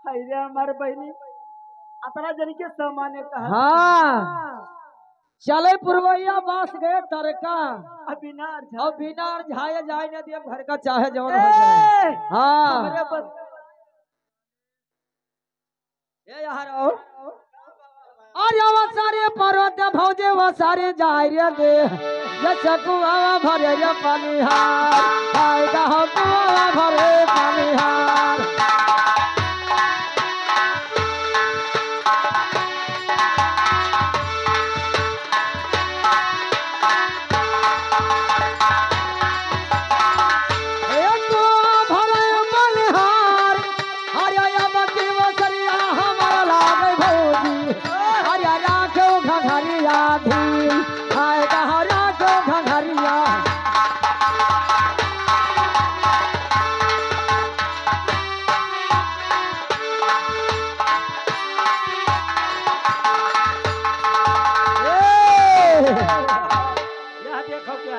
अरे हमारे बहनी अतरा जन के सामान्य कहा। हाँ चले पुरवैया बास गए तरका अबिनार झाया जाए न दिया घर का चाहे जवन हो जाए। हाँ हमारे बस ये यार और वो सारे पर्वत भौजे वो सारे जाय रे दे ये सकुआ भरे रे पानीहार हाय गहो कुआ भरे पानीहार।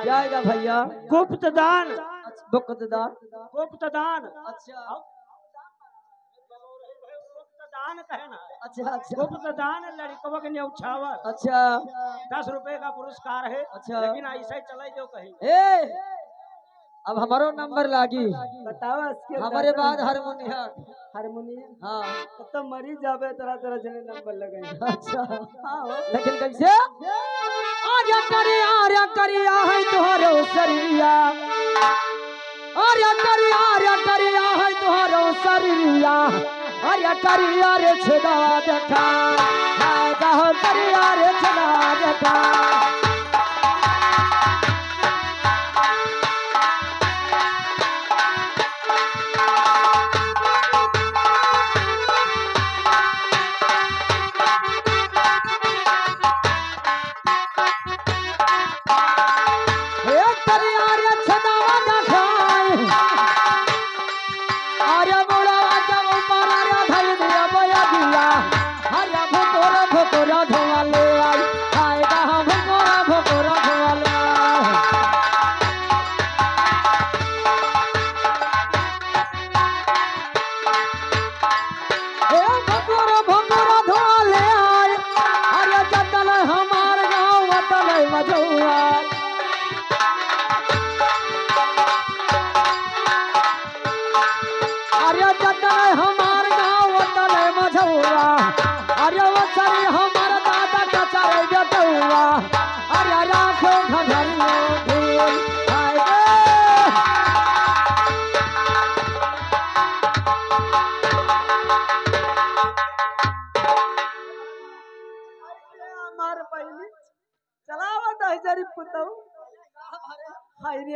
जाएगा भैया गुप्तदान गुप्तदान गुप्तदान। अच्छा गुप्तदान कहना अच्छा अच्छा गुप्तदान लड़कवा के न्यौछावर। अच्छा 10 रुपए का पुरस्कार है। अच्छा। लेकिन ऐसा ही चला जो कहीं ए अब हमारो नंबर लागी बताओ हमारे बाद हारमोनियम हाँ तो मरी जावे तरह तरह जने नंबर लगे। अच्छा हाँ लेकिन कैसे आर्या करिया है तोहरो शरीरिया आर्या करिया है तोहरो शरीरिया आर्या करिया रे छेदवा देखा हाय गहो करिया रे छेदवा देखा।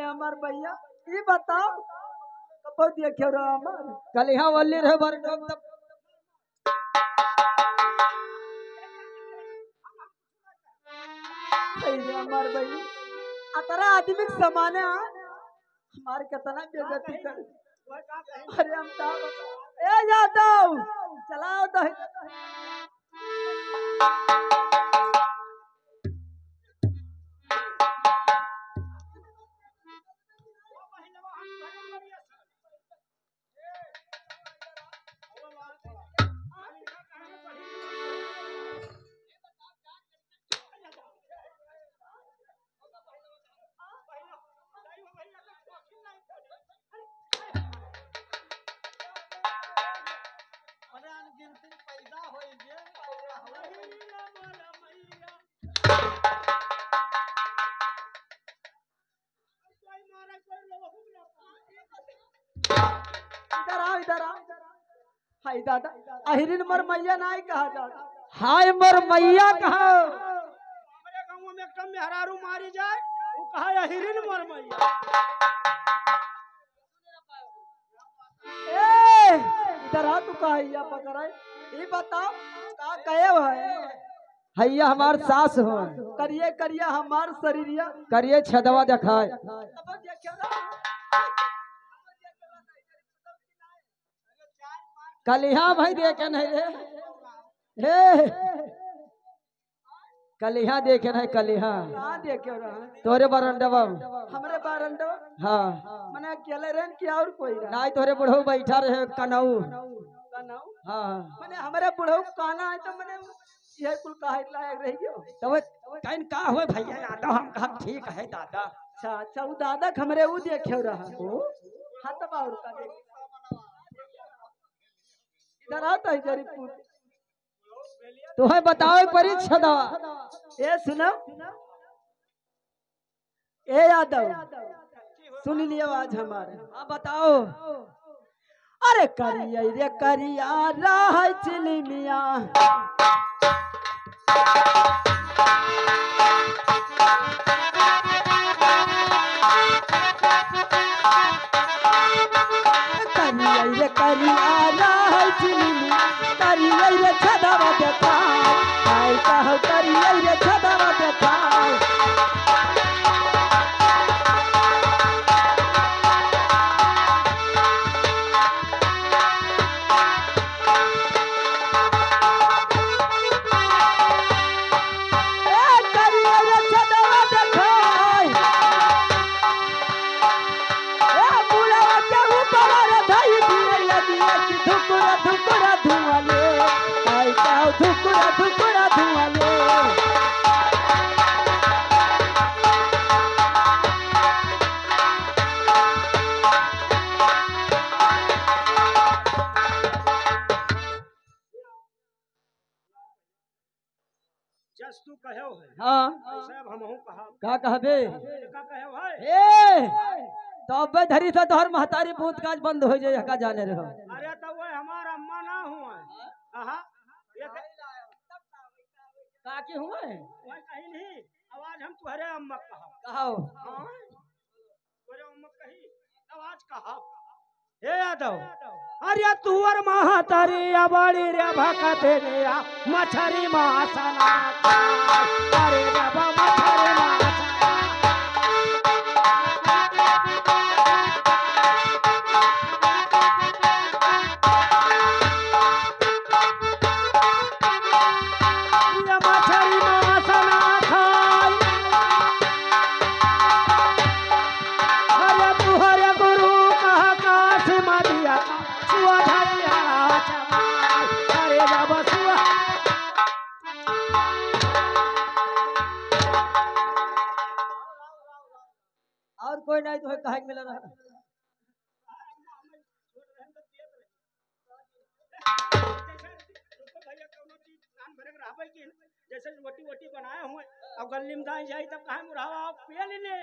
हमार भैया ये बताओ कब देखे रहा हमार कल यहाँ वल्ली रहे बार तब हमार भैया अतरा आदमी समाने हमार कितना बेइज्जती कर। अरे हम ए यादव चलाओ तो इधर आओ हाय दादा अहिरिन मर मैया नहीं कहा जाता। हाय मर मैया कहा हमारे गांव में एकदम मेहरारू मारी जाए वो कहा अहिरिन मर मैया। ए इधर आ तू कहा या पकड़ा ये बताओ का कहे है हैया हमार सास हो करिए करिए हमार शरीरिया करिए छदवा दिखाए कल यहाँ भाई देखे नहीं रे हे कलिहा देखे नहीं कलिहा कहाँ देखे रहा तोरे बरंडवा हमरे बारंडो हाँ मने अकेले रहन कि और कोई रहा नहीं तोरे बुढ़ऊ बैठा रहे कनऊ कनाऊ हाँ मने हमरे बुढ़ऊ काना है तो मने ये कुल काहे लायक रह गयो तब कहीं का हुए भैया यादव हम कहा ठीक है दादा अच्छा अच्छा वो दादा हमरे वो देखे रहा हाथ बाउर का देख इधर आता है जरी पूछ तो है बताओ परीक्षा दवा ए सुनो ए यादव सुन लियो आज हमारे हाँ बताओ अरे करिया रे करिया राह चिली मिया करिया रे करिया राह चिली मिया करिया रे छदवा देखा आई कह करिया रे छदवा देखा जस तू कहो है हाँ ऐसे अब हमहू कहा का कहबे का कहो है ए तबे धरी से तोहर महतारी भूत काज बंद हो जाए का जाने रहो अरे तो वो हमारा अम्मा ना हुआ आहा ये का की हुए वही कहीं नहीं आवाज हम तुहरे अम्मा कहा कहो हाँ तुहरे अम्मा कही आवाज कहा हे यादव अरे तुअर महतारी अबड़ी रे भकते रे मछरी मासना अरे जब मछरी मासना ये मछरी मासना खाई अरे तुहरे गुरु कह काश मदिया सुआ धरिया अरे जब सुआ और कोई नहीं तो कहे के मिला रहा जैसे रोटी वोटी बनाए हुए अब गली में दाई जाई तब कहे मुरावा आप पिए ले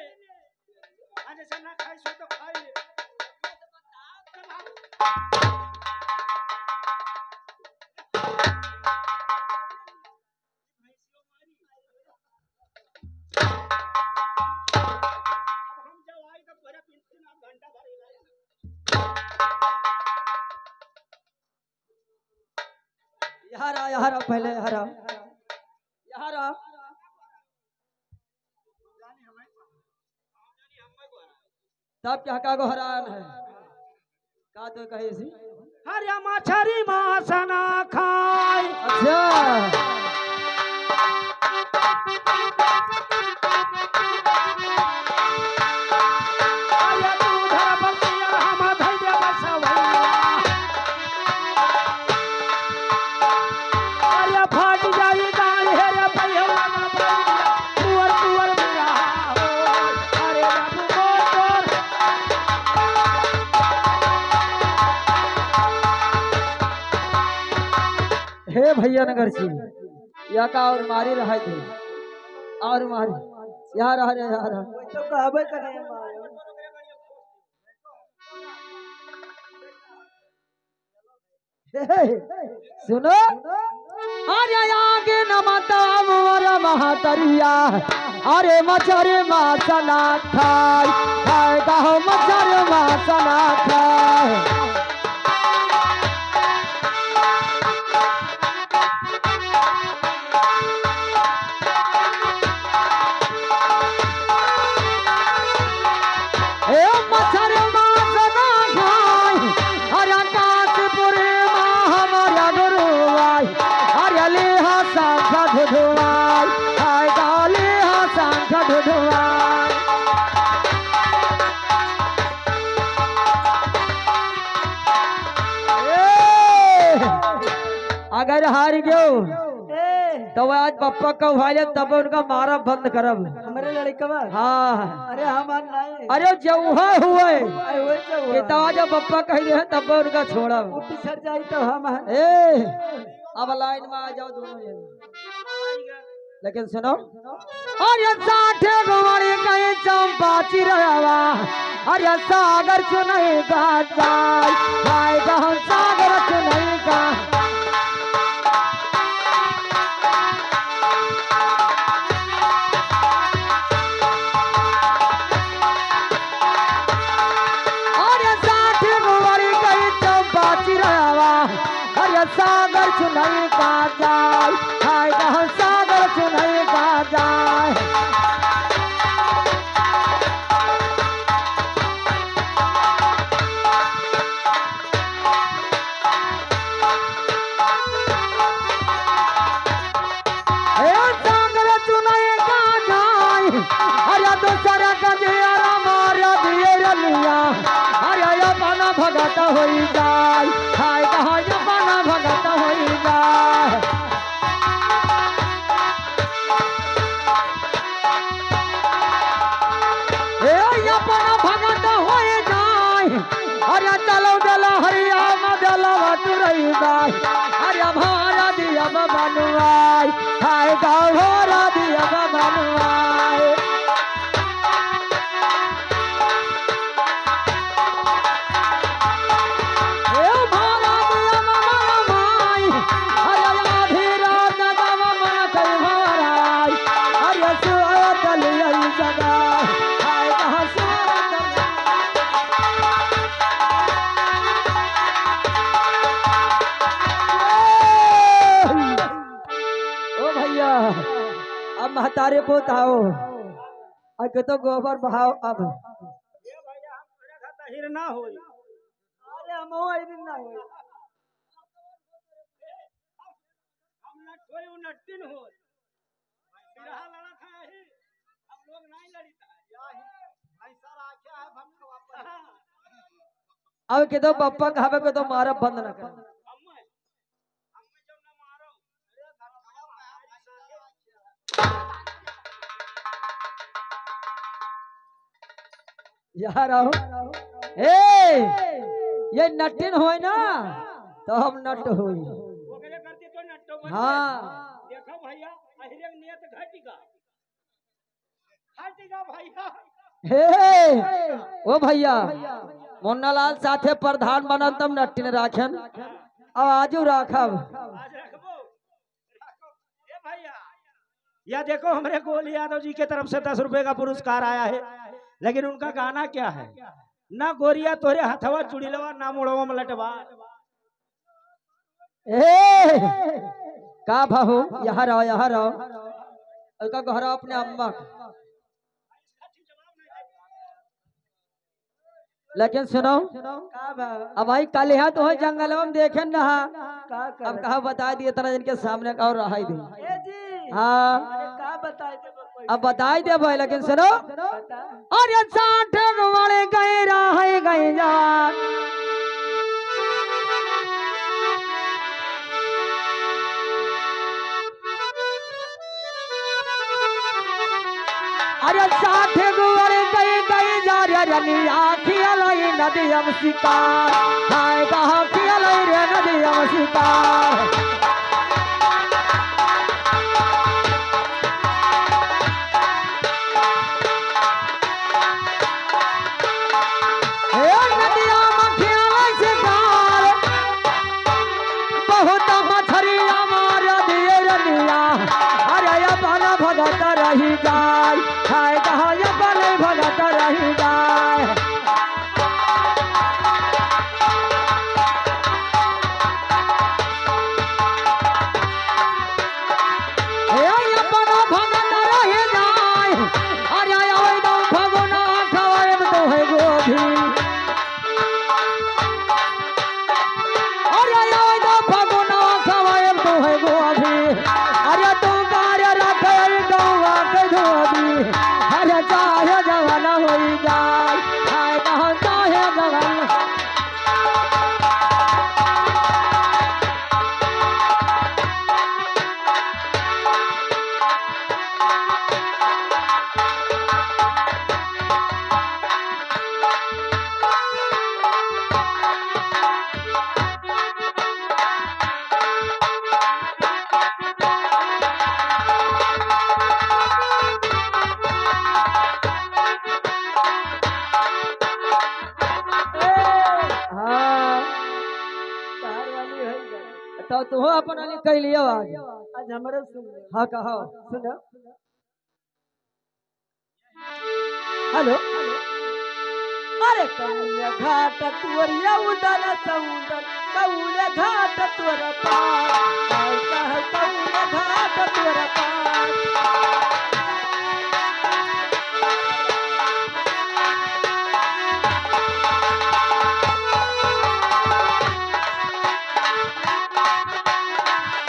जैसे ना खाई सो तो खाई ले हम जब आई तब मेरा 3 घंटा भरी यहाँ रहा पहले यहाँ रहा तब क्या का गो हरान है का तो कहे सी हरिया मछरी मासना खाई अच्छा अरे तू धर बसिया हम धैर्य बसवैया अरे फट जाई गाल हेरे पहिला ना भैया तुअर तुअर मेरा हो अरे बाबू मोर हे भैया नगर जी या का और मारी रहा थे और मारी यहाँ रह रे यहाँ रह तो कहबे करे मारे सुनो अरे आगे नमता मोर महतरिया अरे मछरी मासना खाई खाए कहो मछरी मासना खाए ए मछरी मासना खाई अरे काशीपुर हमारा गुरुवाई अरे लिहा साथ धुआई अगर हार गयो ए तो आज पप्पा का भाई तब उनका मारा बंद करब। हमारे लड़कवा हाँ अरे हमार नहीं अरे जौहा हुए अरे वो जो कि तो आज पप्पा कह दे तब उनका छोड़ा। वो पिछड़ जाई तो हम ए अब लाइन में आ जाओ दोनों जने। लेकिन सुनो अरे 60 गोवारी कहीं चंपा चिरवा अरे सागर चुनई का जाय हाय गहन सागर चुनई का अरे 60 गोवारी कहीं चंपा चिरवा अरे सागर चुनई का जाय हाय गहन सागर चुनई का जाय। भगत होई जाय हाय कहाँ अपना भगत होई जाय। अपना भगत होई जाय अरे चलो दला हरिया मदला तुरई जाय अरे भारा दिया बनुआई हाय गाँव भारा दिया बनुआई। अब महतारे पोत आओ अगे तो गोबर बहाओ अब ये भैया हम तोरे खाता हिर ना होई अरे हम आई दिन ना होई हम नट होई उ नट्टिन होई बिरहा लड़ा था ही हम लोग नहीं लड़ी था याही भाई सर आख्या है हम वापस अब के तो पप्पा कहावे के तो मारा बंद न कर यार आओ ए ये नटिन होए ना तो हम नट होई ओकरे करते तो नट्टो बन हाँ देखो भैया अहिरे नियत घटिका भैया हे ओ भैया मुन्नालाल साथे प्रधान बनल तब नटिन राखन अब आजू राखब आज रखबो ए भैया या देखो हमारे गोली यादव जी के तरफ से 10 रुपए का पुरस्कार आया है लेकिन उनका गाना क्या है ना गोरिया तोरे हथवा चुड़ीलवा ना मुड़वा मलटवा ए का भाऊ यहाँ रहो उसका गहरा अपने अम्मा लेकिन सुनो का बा अब भाई कल यहाँ तो जंगल में देखे ना का अब कहा बता दिए तरह जिनके सामने का और रहा दे ए जी हाँ अरे का बताए थे कोई अब बताई दे भाई लेकिन सुनो बता अरे 60 वाले गए रहे गए जा अरे 60 वाले गए जा रे रनिया खियालाई नदी हम शिकार हाय कहाँ खियालाई रे नदी हम शिकार भगत रही जाय हाय कहाँ बने भगत रही जाय तो तू अपन अली कह लियो आज आज हमारे सुन ले। हाँ कहो सुनो हेलो अरे कौले घाट तुवरिया उड़न समुंदर कौले घाट तुवर पार आई कह कौले घाट तुवर पार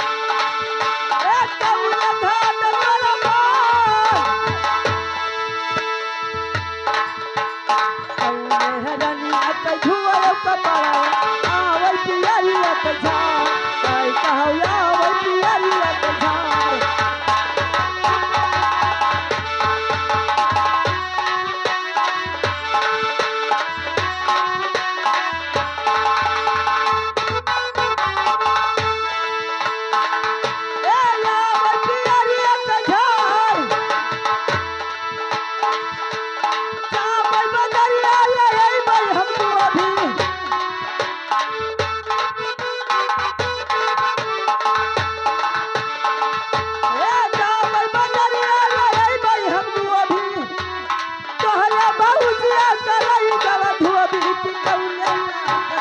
ए कौले घाट तुवर पार कौले हरनिया के झुआ कपड़ा आवै पियरिया के झाड़ आई कह आवै पियरिया के झाड़ ए आवै पियरिया के झाड़ चापै बदरिया ले अइबै हम तू अभी ए चापै बदरिया ले अइबै हम तू अभी तोहरे बाबूजिया करई जब धोबी की कौले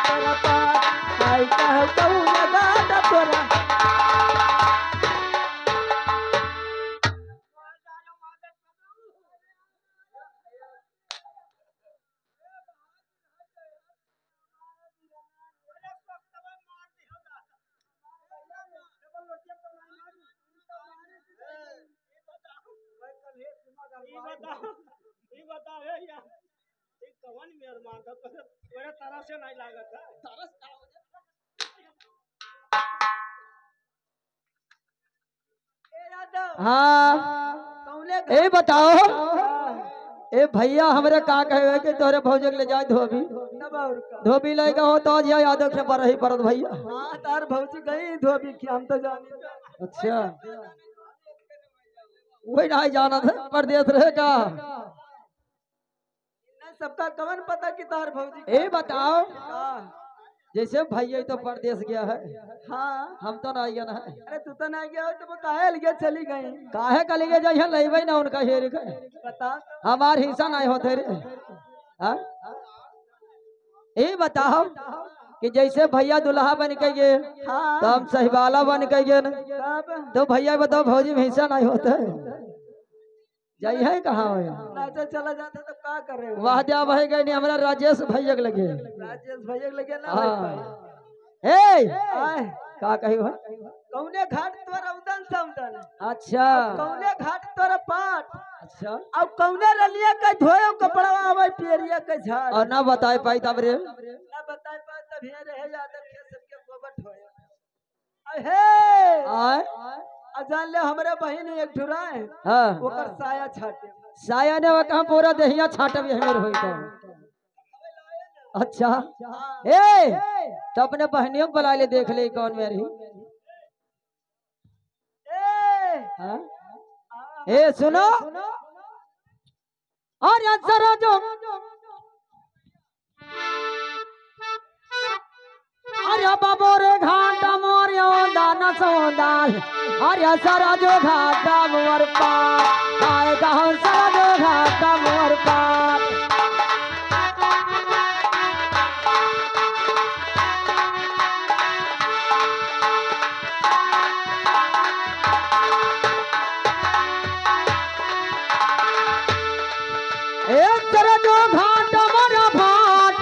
तोरा पार आई कह कौले गाट तोरा ये बताओ है या एक कवन में अरमान था तेरे तरह से नहीं लागत है तरस ए यादव हाँ कौले ए बताओ ए भैया हमरे का कहे कि तोरे भौजक ले जाए धोबी तब और का धोबी लेगा हो तो आज यादव से पर ही परत भैया हाँ तार भौजी गई धोबी की हम तो जानी अच्छा वही नहीं जाना था परदेश रहेगा नहीं सबका कवन पता कि तार भौजी ए बताओ का जैसे भैया तो परदेश गया है हाँ हम तो नहीं गया है अरे तू तो नहीं गया हो तो वो काहे लिए चली गई काहे कली के जइहे लेबै ना उनका हेर के बता हमार हिस्सा नहीं होते रे हाँ? ए बताओ कि जैसे भैया दुल्हा बन के गए हाँ तो हम सहीवाला बन के गए न। तब तो भैया बताओ भौजी में हिस्सा नहीं होता है जइहे कहाँ हो नाचा चला जाता तो का कर रहे हो वाह दिया बह गए नहीं हमारा राजेश भैया के लगे राजेश भैया लगे ना हाँ ए आए का कही हो कौने घाट तोरा उदन समदन अच्छा कौने घाट तोरा पाट अच्छा अब कौने रलिया के धोयो कपड़ा आवे पेरिया के झाड़ और ना बताए पाई तब रे ना बताए पा तब हे रहे यादव के सबके गोबर धोयो अहे आए अजान ले हमरे बहिन एक ठुराए हाँ ओकर साया छाटे साया ने वो कहाँ पूरा देहिया छाटे भी हमें होई तो अच्छा ए तो अपने बहनियों को बुला ले देख ले कौन मेरी ए हाँ? ए सुनो और जरा जो अरे बाबो रे घाटा मोरियो दाना सोदाल अरे सरा जो घाटा मोर पार आए गाँव सरा जो घाटा मोर पार एक तरह जो घाट मरा भाट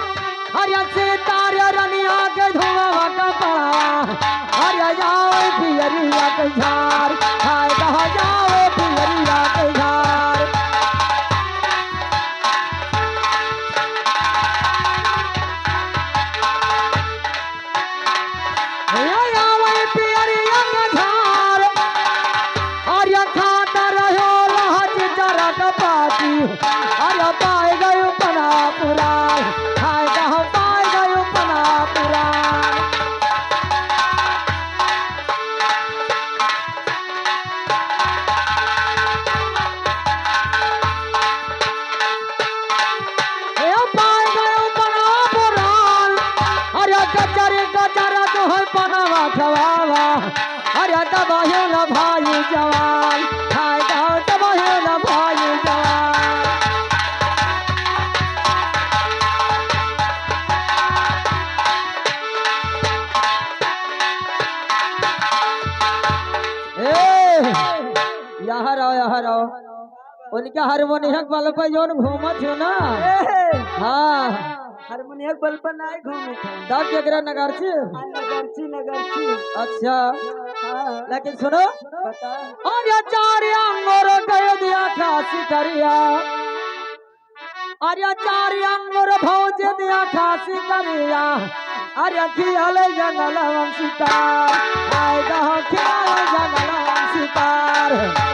हरिया से तारे रनिया के धुआं का पड़ा हरिया जाओ पियरिया के झार हाय कहा जाओ पियरिया के झार पियरिया के झार हरिया खाता रहो लहज जरा का पाती अरे पाए गयो पना पुराण हाय कहाँ पाए गयो पना पुराण पाए गयो पना पुराण अरे गजर गजर जो है पना खवा अरे दबाहे न भाई जवान हाय गाँव दबाहे न भाई जवान यहाँ रहो उनके हारमोनियम बल पर जोन घूमत हो ना हाँ हारमोनियम बल पर नहीं घूमे थे तब केकरा नगर से नगरची अच्छा हाँ लेकिन सुनो बता अरे चार अंगोर कह दिया खासी करिया अरे चार अंगोर भौज दिया खासी करिया अरे खियाल जंगल शिकार आएगा खियाल जंगल शिकार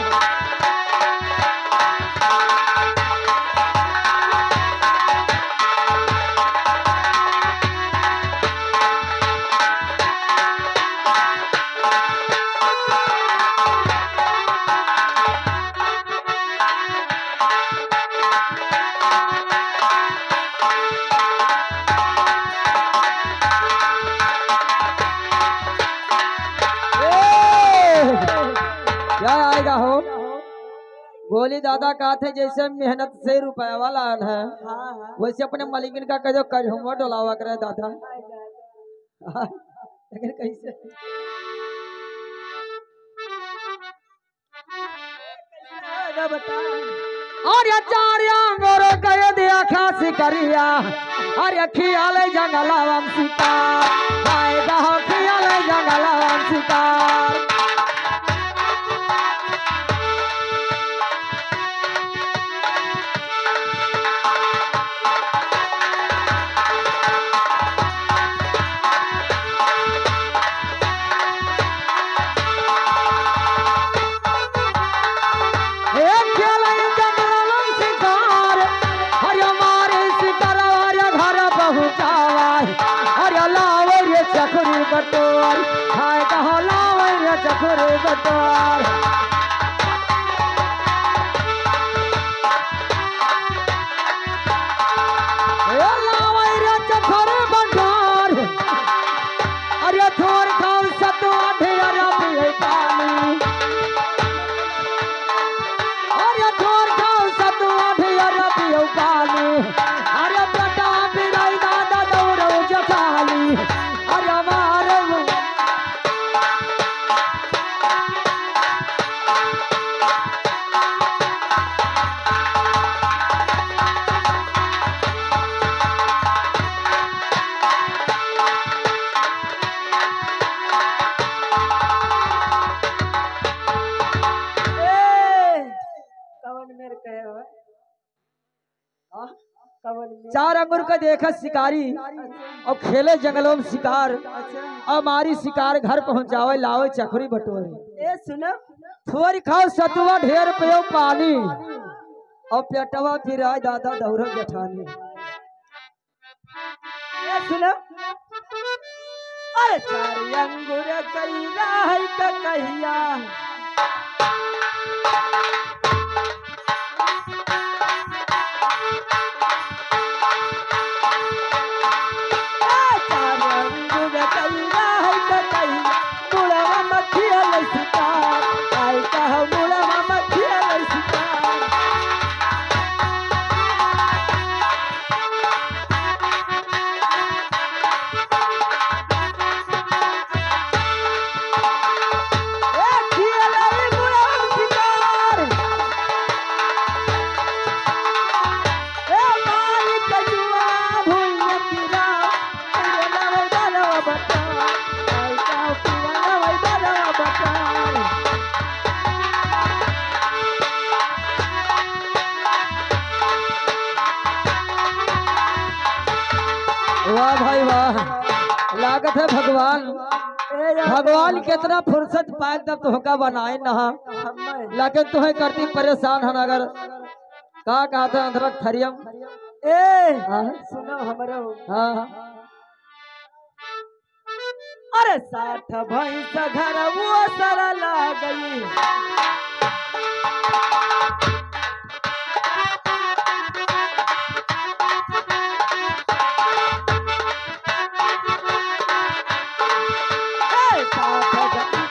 क्या आएगा हो गोली दादा का थे जैसे मेहनत से रुपया वाला है वैसे अपने मालिकिन का कहो कहो डोलावा करे दादा लेकिन कैसे बता अरे चार अंगोर कह दिया खासी करिया अरे खियाल जंगलावम शिकार आएगा हो खियाल जंगलावम शिकार बटोर हाय कहो लावे रे चखरे बटोर ए लावे रे चखरे बटोर अरे थोर खाओ सतो ढेरा पिए पानी अरे थोर खाओ सतो ढेरा पिए पानी अरे बेटा बिराई दादा दौड़ो जठाली अरे चार अंगुर का देखा शिकारी और खेले जंगलों में शिकार और मारी शिकार घर पहुंचावे लावे चखरी बटोरे ए सुनो थोड़ी खाओ सतुआ ढेर पियो पानी और पेटवा फिर आए दादा दौड़ जठानी ए सुनो अरे चार अंगूर कहिया है का कहिया वाह भाई वाह लागत है भगवान कितना फुर्सत पाए तब तुहका बनाए नहा लेकिन तुम्हें करती परेशान है अगर का कहते हैं अधरक थरियम सुनो हमारो हाँ अरे 60 भैंस घर वो सारा ला गई साथ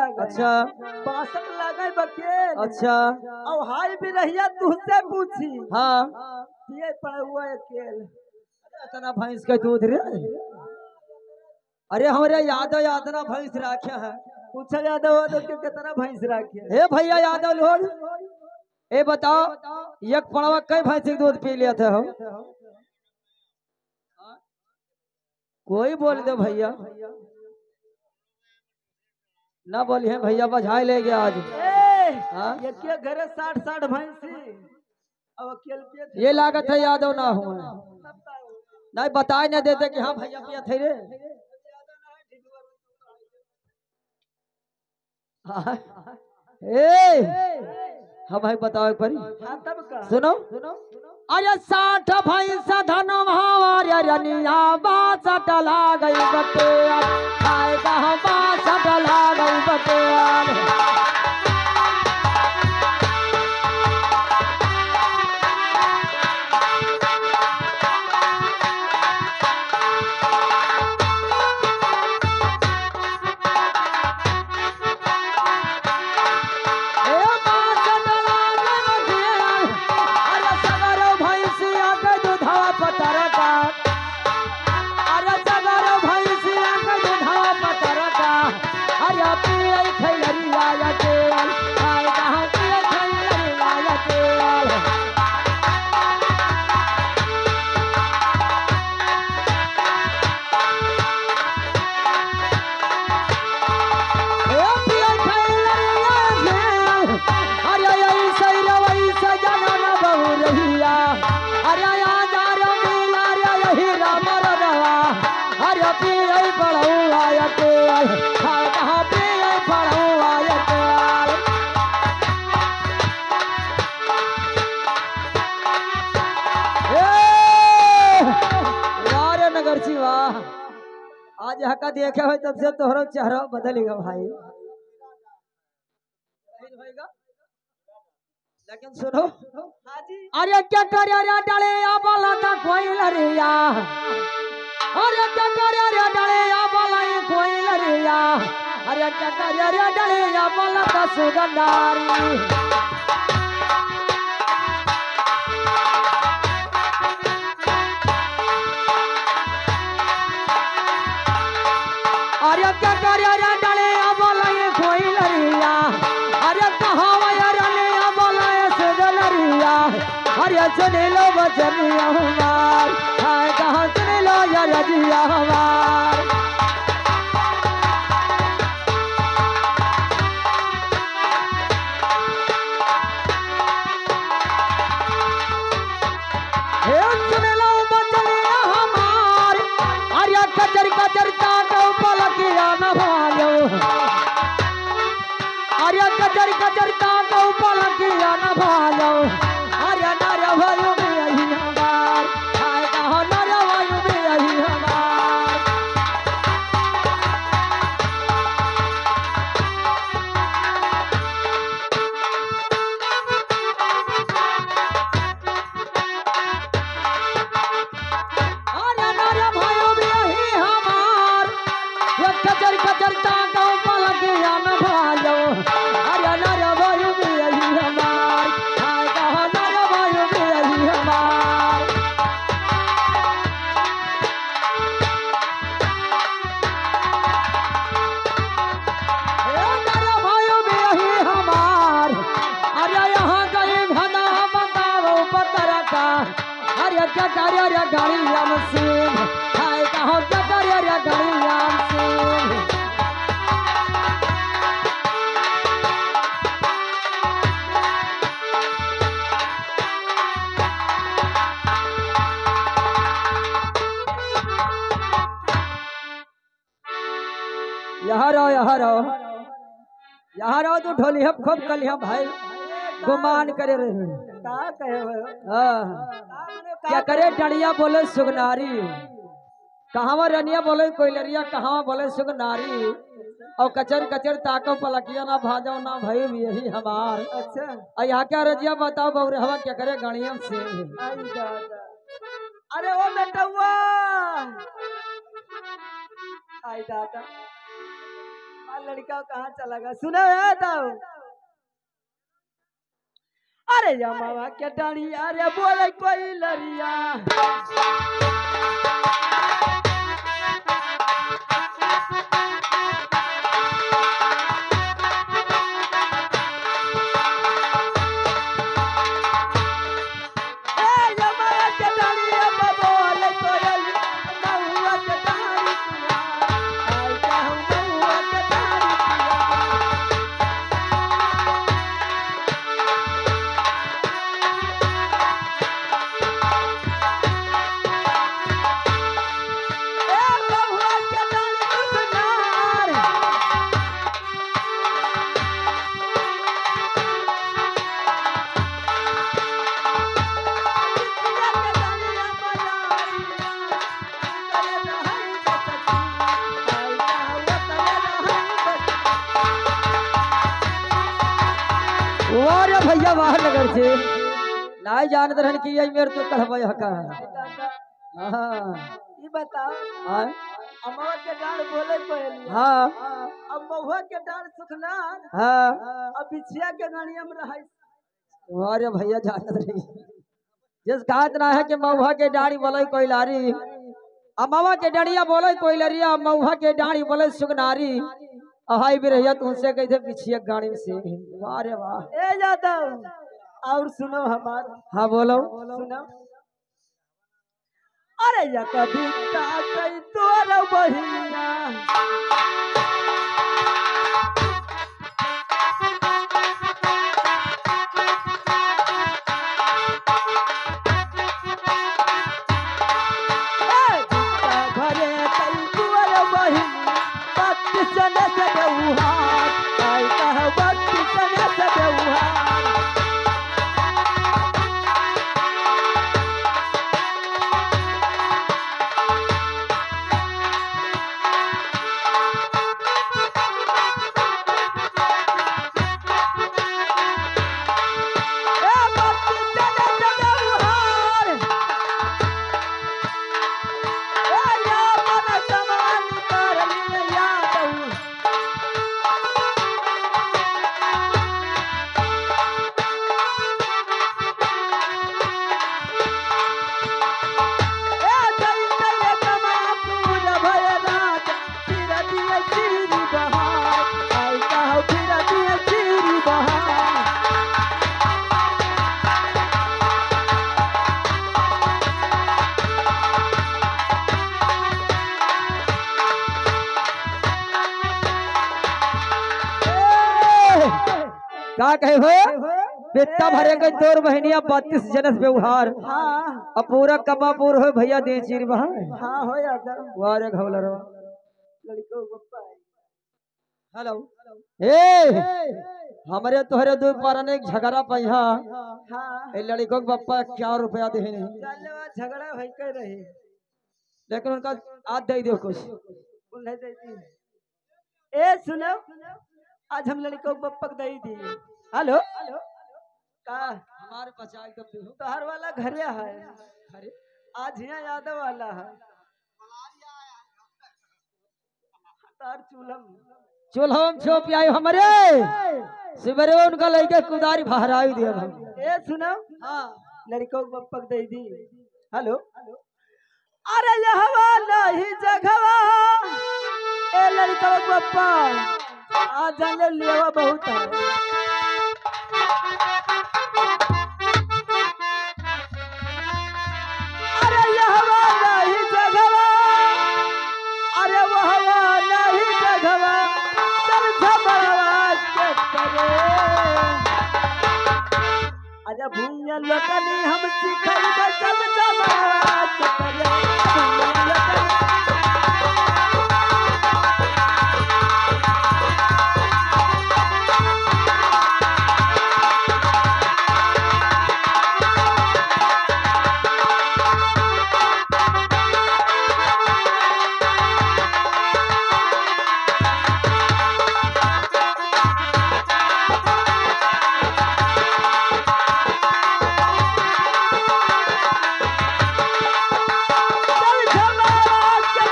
गए। अच्छा 62 लगे बकेल। अच्छा अब हाई भी रहिया तुझसे पूछी हाँ ये पड़ा हुआ अकेल। इतना भैंस का दूध रे अरे हमारे यादव भैंस राख्या है पूछा यादव तो कितना भैंस रखे। हे भैया यादव लोग ए बताओ एक पड़वा कई भैंस के दूध पी लिया था हो कोई बोल दे भैया ना बोलिए भैया बजाई ले गया आज हाँ? ये के घरे 60 भैंसी अब अकेल पे ये लागत है यादव ना हो नहीं बताए नहीं देते कि हाँ भैया पिया थे रे हाँ ए हाँ भाई बताओ एक बारी हाँ तब का सुनो अरे 60 भैंस धन हमारे रनिया बासठ ला गई बटे आएगा बासठ ला गई बटे आज हका देखे हो तब से तोहरो चेहरा बदलेगा भाई लेकिन सुनो अरे क्या करे रे डले आबला का कोई लरिया अरे क्या करे रे डले आबला कोई लरिया अरे क्या करे रे डले आबला का सुगंधारी अरे क्या करे रे डले आबला कोई लरिया अरे कहावा रे आबला सुगंधारिया अरे सुन लो बचनिया हमार हाय कहाँ सुन लो यार रजिया हमार हे सुन लो बचनिया हमार अरे कचर कचर ताको पलकिया न भालो अरे कचर कचर ताको पलकिया न भालो अरे नारे भाई में यही हमार हाय कहाँ नारे भाई में यही हमार अरे नारे भाई में यही हमार ये कचर कचर ताको पलकिया न भालो अरे नारे भाई में यही हमार हाय कहाँ नारे भाई में यही हमार ए नारे भाई में यही हमार अरे यहाँ गई घना बताओ पतरा का अरे क्या करे रे गाड़िया में सिंह हाय कहाँ क्या करे रे गाड़िया में सिंह यहाँ रहो तो ढोली हम खूब कलिया भाई गुमान करे रहे का कहे हो क्या करे डनिया बोले सुगनारी कहावा रनिया बोले कोयलरिया कहावा बोले सुगनारी और कचर कचर ताको पलकिया ना भाजो ना भाई यही हमार अच्छा और यहाँ क्या रजिया बताओ बउरहवा क्या करे गणियम से आई दादा अरे ओ बेटवा आई दादा लड़का कहाँ चला गया सुनो है तो अरे या मामा के डालिया रे बोले कोई लरिया वारे भैया बाहर नगर से नहीं जानत रहन कि यही मेरे तो कहबे हका हां ये बताओ हां अमवा के डाल बोले कोई हां अब महुआ के डाल सुखना हां अब बिछिया के गाड़िया में रहाई वारे भैया जानत रही जिस कहत ना है कि मौहा के डाड़ी बोले कोई लारी अमवा के डड़िया बोले कोई लरिया मौहा के डाड़ी बोले सुगनारी अहाई भी रहिया तुमसे कैसे पिछिया गाड़ी में से वाह रे वाह ए यादव और सुनो हमार हाँ बोलो सुनो अरे या कभी कई तोर बहिनिया भरे कई तोर बहिनिया बत्तीस जने से बेउहार आई कह बत्तीस जने से बेउहार का कहे हो बेटा भरे के तोर बहनिया 32 जनस व्यवहार हाँ अब पूरा कमापुर हो भैया दे चीर बहा हाँ हो यादव वारे घवलरो लड़को गप्पा हेलो ए हमरे तोहरे दो पारने झगड़ा पहिया हाँ ए लड़को के बप्पा 4 रुपया दे नहीं चलवा झगड़ा भई कर रहे लेकिन उनका आज दे दियो कुछ उन्हें दे दी ए सुनो आज हम लड़को बप्पक दे दी हेलो का हमारे बचा एकदम दे तोहर वाला घरे है अरे आज यहाँ यादव वाला है तार चूलम चूल्हों छोप आई हमरे सुबह उनका लेके कुदारी बहराई दिया हम ए सुनो हां लड़को बप्पक दे दी हेलो अरे यहवा नहीं जगवा ए लड़को बप्पा आज जाने लेवा बहुत है अरे यहवा नहीं जगवा अरे वहवा नहीं जगवा चल झमरवा के करे आजा भूया लकनी हम सिखल चल झमरवा के करे भूया लकनी चल झमरवा के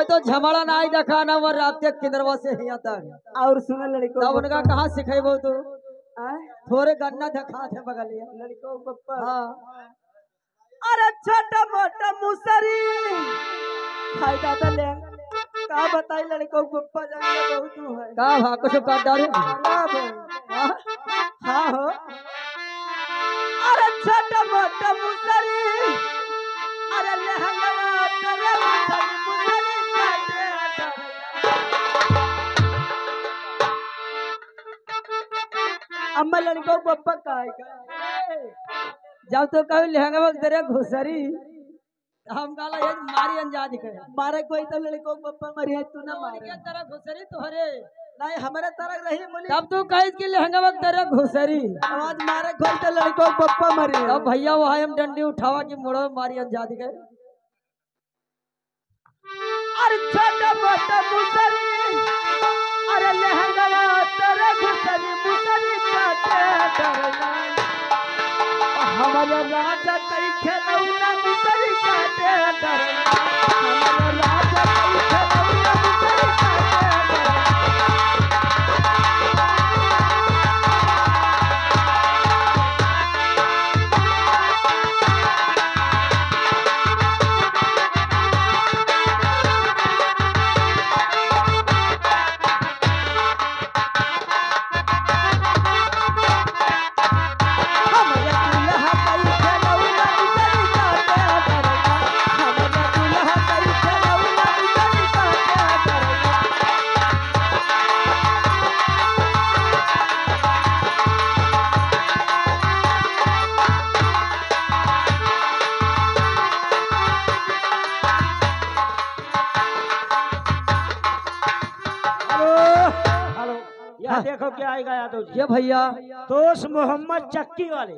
तो झमाड़ा ना ही देखा ना वो रात के किंदरवा से ही आता और सुनो लड़को तब उनका कहाँ सिखेबो तू आय? थोड़े गन्ना देखा थे बगलिया लड़को पप्पा हाँ अरे छोटा मोटा मुसरी हाय दादा ले का बताई लड़को पप्पा जाने बहुत है का भा कुछ कर डाले हाँ हो अरे छोटा मोटा मुसरी अरे लहंगा तेरे मुसरी काटे अम्मा लड़को पप्पा का जब तो कभी लहंगा में तेरे घुसरी हम काला ये मारी अंजाज के मारे कोई तो लड़को पप्पा मरी है तू ना मारे के तरह घुसरी तोहरे नहीं हमारे तरह रही बोली तब तू कहिस कि लहंगा में तेरे घुसरी आवाज मारे कोई तो लड़को पप्पा मरी तब भैया वहां हम डंडी उठावा कि मुड़ो मारी अंजाज के अरे छोटा मोटा मुसरी अरे लहंगा तेरे घुसरी मुसरी काटे हमारे राजा कई खेलौना मुसरी काटे हमारे राजा कई खेलौना मुसरी काटे यहाँ देखो क्या आएगा यादव जी ये भैया दोस्त मोहम्मद चक्की वाले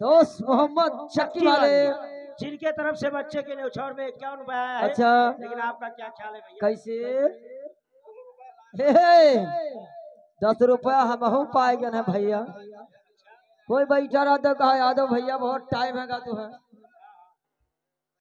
दोस्त मोहम्मद चक्की वाले जिनके तरफ से बच्चे के लिए उछाड़ में 51 रुपया आया है। अच्छा लेकिन आपका क्या ख्याल है भैया? कैसे हे 10 रुपया हम पाएगा ना भैया कोई बैठा रहा तो कहा यादव भैया बहुत टाइम है तू है